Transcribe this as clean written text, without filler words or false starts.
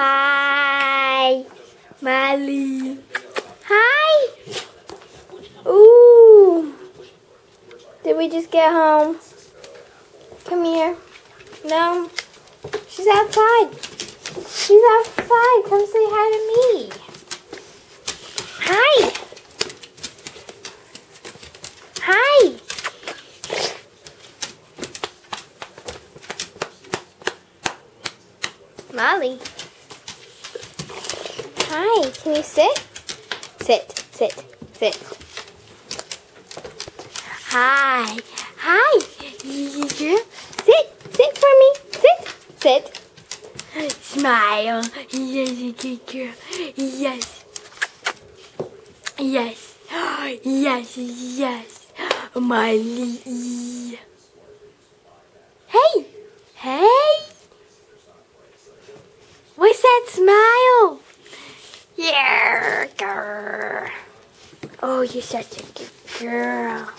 Hi, Miley. Hi. Ooh. Did we just get home? Come here. No. She's outside. She's outside. Come say hi to me. Hi. Hi. Molly. Hi. Can you sit? Sit. Sit. Sit. Hi. Hi. Sit. Sit for me. Sit. Sit. Smile. Yes, good girl. Yes. Yes. Yes. Yes. Miley. Hey. Hey. What's that smile? Yeah, girl. Oh, you're such a good girl.